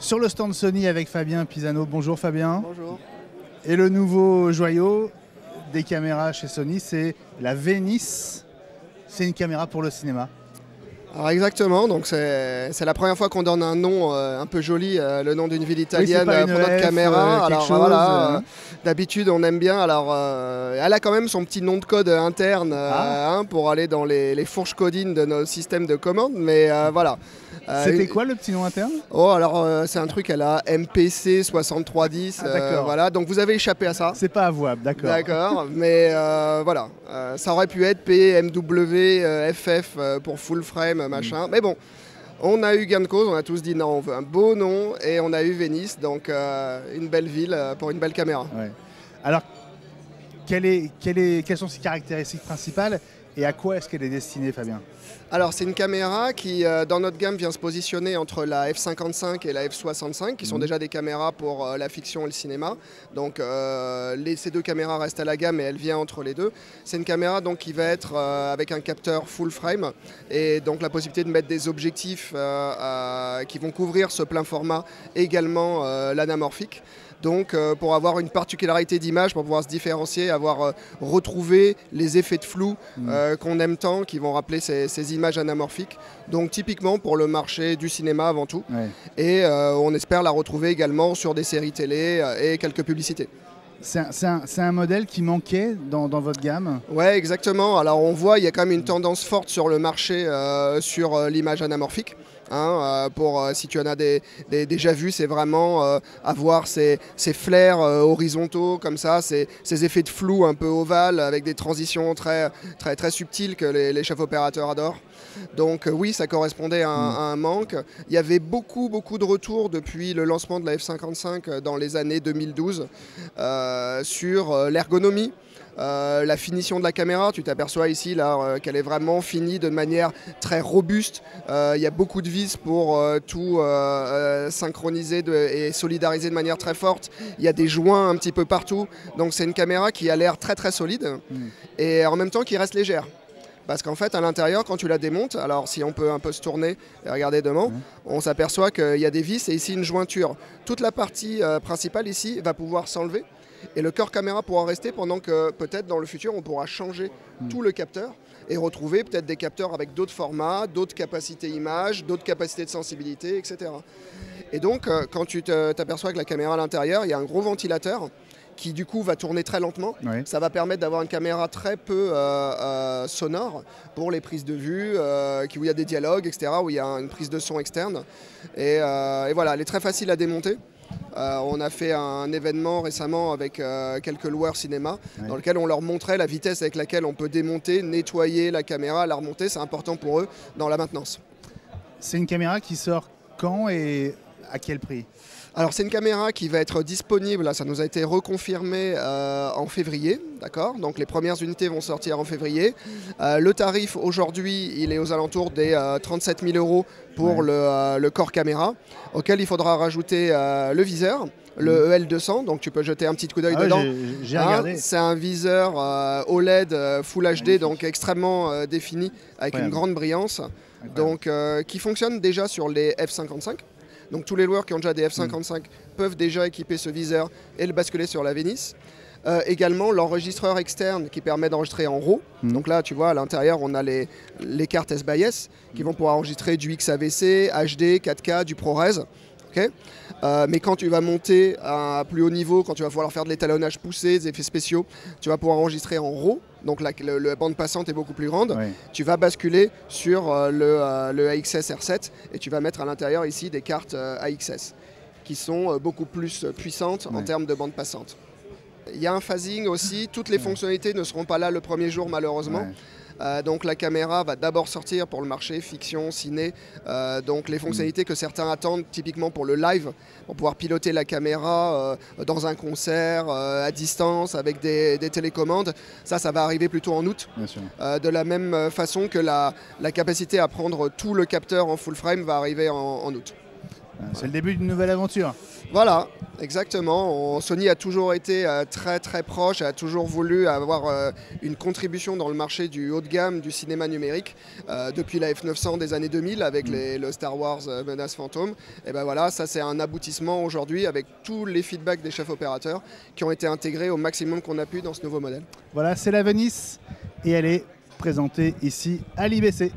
sur le stand Sony avec Fabien Pisano. Bonjour Fabien. Bonjour. Et le nouveau joyau des caméras chez Sony, c'est la Venice. C'est une caméra pour le cinéma. Alors exactement, donc c'est la première fois qu'on donne un nom un peu joli, le nom d'une ville italienne pour notre F, caméra. Alors chose, voilà, d'habitude on aime bien. Alors elle a quand même son petit nom de code interne pour aller dans les fourches codines de nos systèmes de commande, mais voilà. C'était quoi le petit nom interne? Oh alors c'est un truc, elle a MPC 6310, voilà, donc vous avez échappé à ça. C'est pas avouable, d'accord. D'accord, mais voilà, ça aurait pu être PMW, FF pour full frame, machin, mais bon, on a eu gain de cause, on a tous dit non, on veut un beau nom, et on a eu Venice, donc une belle ville pour une belle caméra. Ouais. Alors, quelles sont ses caractéristiques principales et à quoi est-ce qu'elle est destinée, Fabien? Alors c'est une caméra qui dans notre gamme vient se positionner entre la f55 et la f65 qui sont déjà des caméras pour la fiction et le cinéma. Donc ces deux caméras restent à la gamme et elle vient entre les deux. C'est une caméra donc qui va être avec un capteur full frame et donc la possibilité de mettre des objectifs qui vont couvrir ce plein format, également l'anamorphique. Donc pour avoir une particularité d'image, pour pouvoir se différencier, avoir retrouvé les effets de flou qu'on aime tant, qui vont rappeler ces images anamorphiques. Donc typiquement pour le marché du cinéma avant tout. Ouais. Et on espère la retrouver également sur des séries télé et quelques publicités. C'est un modèle qui manquait dans votre gamme? Ouais, exactement. Alors on voit, il y a quand même une tendance forte sur le marché sur l'image anamorphique. Si tu en as déjà vu, c'est vraiment avoir ces flares horizontaux comme ça, ces effets de flou un peu ovales avec des transitions très subtiles que les chefs opérateurs adorent. Donc oui, ça correspondait à un manque. Il y avait beaucoup de retours depuis le lancement de la F55 dans les années 2012 sur l'ergonomie. La finition de la caméra, tu t'aperçois ici qu'elle est vraiment finie de manière très robuste. Il y a beaucoup de vis pour tout synchroniser et solidariser de manière très forte. Il y a des joints un petit peu partout. Donc c'est une caméra qui a l'air très solide et en même temps qui reste légère. Parce qu'en fait, à l'intérieur, quand tu la démontes, alors si on peut un peu se tourner et regarder devant, on s'aperçoit qu'il y a des vis et ici une jointure. Toute la partie principale ici va pouvoir s'enlever. Et le corps caméra pourra rester pendant que peut-être dans le futur on pourra changer tout le capteur et retrouver peut-être des capteurs avec d'autres formats, d'autres capacités image, d'autres capacités de sensibilité, etc. Et donc quand tu t'aperçois que la caméra à l'intérieur, il y a un gros ventilateur qui du coup va tourner très lentement. Oui. Ça va permettre d'avoir une caméra très peu sonore pour les prises de vue, où il y a des dialogues, etc., où il y a une prise de son externe. Et voilà, elle est très facile à démonter. On a fait un événement récemment avec quelques loueurs cinéma dans lequel on leur montrait la vitesse avec laquelle on peut démonter, nettoyer la caméra, la remonter. C'est important pour eux dans la maintenance. C'est une caméra qui sort quand et à quel prix? Alors c'est une caméra qui va être disponible, là, ça nous a été reconfirmé en février, d'accord. Donc les premières unités vont sortir en février. Le tarif aujourd'hui, il est aux alentours des 37 000 € pour le corps caméra, auquel il faudra rajouter le viseur, le EL200, donc tu peux jeter un petit coup d'œil dedans. J'ai regardé. C'est un viseur OLED Full HD, donc extrêmement défini, avec une grande brillance, donc qui fonctionne déjà sur les F55. Donc tous les loueurs qui ont déjà des F55 peuvent déjà équiper ce viseur et le basculer sur la Venice. Également l'enregistreur externe qui permet d'enregistrer en RAW. Donc là tu vois à l'intérieur on a les cartes S-by-S qui vont pouvoir enregistrer du XAVC, HD, 4K, du ProRes. Okay, mais quand tu vas monter à un plus haut niveau, quand tu vas pouvoir faire de l'étalonnage poussé, des effets spéciaux, tu vas pouvoir enregistrer en RAW, donc la bande passante est beaucoup plus grande. Oui. Tu vas basculer sur le AXS R7 et tu vas mettre à l'intérieur ici des cartes AXS qui sont beaucoup plus puissantes en termes de bande passante. Il y a un phasing aussi, toutes les fonctionnalités ne seront pas là le premier jour malheureusement. Donc la caméra va d'abord sortir pour le marché fiction, ciné, donc les fonctionnalités que certains attendent typiquement pour le live, pour pouvoir piloter la caméra dans un concert, à distance, avec des télécommandes, ça va arriver plutôt en août. De la même façon que la capacité à prendre tout le capteur en full frame va arriver en août. C'est le début d'une nouvelle aventure. Voilà, exactement. Sony a toujours été très très proche, a toujours voulu avoir une contribution dans le marché du haut de gamme du cinéma numérique depuis la F900 des années 2000 avec le Star Wars Menace Fantôme. Et ben voilà, ça c'est un aboutissement aujourd'hui avec tous les feedbacks des chefs opérateurs qui ont été intégrés au maximum qu'on a pu dans ce nouveau modèle. Voilà, c'est la Venice et elle est présentée ici à l'IBC.